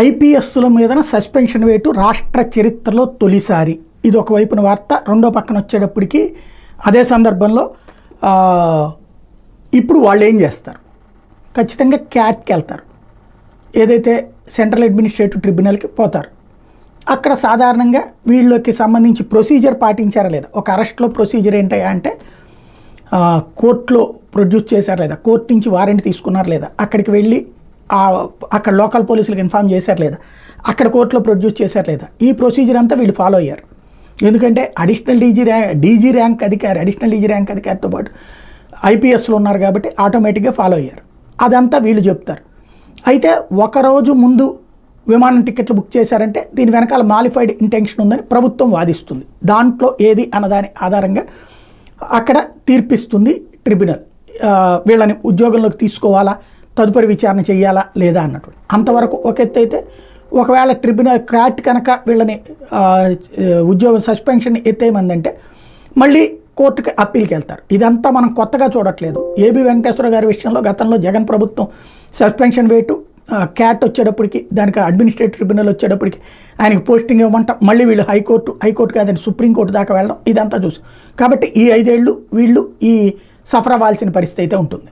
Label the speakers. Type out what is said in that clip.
Speaker 1: ఐపీఎస్ల మీదన సస్పెన్షన్ వేటు రాష్ట్ర చరిత్రలో తొలిసారి. ఇది ఒకవైపున వార్త. రెండో పక్కన వచ్చేటప్పటికి అదే సందర్భంలో ఇప్పుడు వాళ్ళు ఏం చేస్తారు, ఖచ్చితంగా క్యాట్కి వెళ్తారు, ఏదైతే సెంట్రల్ అడ్మినిస్ట్రేటివ్ ట్రిబ్యునల్కి పోతారు. అక్కడ సాధారణంగా వీళ్ళకి సంబంధించి ప్రొసీజర్ పాటించారా లేదా, ఒక అరెస్ట్లో ప్రొసీజర్ ఏంటయ్యా అంటే కోర్టులో ప్రొడ్యూస్ చేశారా లేదా, కోర్టు నుంచి వారెంట్ తీసుకున్నారా లేదా, అక్కడికి వెళ్ళి అక్కడ లోకల్ పోలీసులకు ఇన్ఫామ్ చేశారు లేదా, అక్కడ కోర్టులో ప్రొడ్యూస్ చేశారు లేదా, ఈ ప్రొసీజర్ అంతా వీళ్ళు ఫాలో అయ్యారు. ఎందుకంటే అడిషనల్ డీజీ ర్యాంక్ అధికారితో పాటు ఐపీఎస్లో ఉన్నారు కాబట్టి ఆటోమేటిక్గా ఫాలో అయ్యారు. అదంతా వీళ్ళు చెప్తారు. అయితే ఒకరోజు ముందు విమానం టికెట్లు బుక్ చేశారంటే దీని వెనకాల మాలిఫైడ్ ఇంటెన్షన్ ఉందని ప్రభుత్వం వాదిస్తుంది. దాంట్లో ఏది అన్నదాని ఆధారంగా అక్కడ తీర్పిస్తుంది ట్రిబ్యునల్. వీళ్ళని ఉద్యోగంలోకి తీసుకోవాలా, తదుపరి విచారణ చేయాలా లేదా అన్నట్టు. అంతవరకు ఒక ఎత్తు అయితే, ఒకవేళ ట్రిబ్యునల్ క్యాట్ కనుక వీళ్ళని ఉద్యోగం సస్పెన్షన్ ఎత్తేయమందంటే మళ్ళీ కోర్టుకి అప్పీల్కి వెళ్తారు. ఇదంతా మనం కొత్తగా చూడట్లేదు. ఏబి వెంకటేశ్వర గారి విషయంలో గతంలో జగన్ ప్రభుత్వం సస్పెన్షన్ వేటు క్యాట్ వచ్చేటప్పటికి, దానికి అడ్మినిస్ట్రేటివ్ ట్రిబ్యునల్ వచ్చేటప్పటికి ఆయనకి పోస్టింగ్ ఇవ్వమంటాం, మళ్ళీ వీళ్ళు హైకోర్టు కాదండి సుప్రీంకోర్టు దాకా వెళ్ళడం, ఇదంతా చూసి. కాబట్టి ఈ 5 ఏళ్ళు వీళ్ళు ఈ సఫర్ అవ్వాల్సిన పరిస్థితి అయితే ఉంటుంది.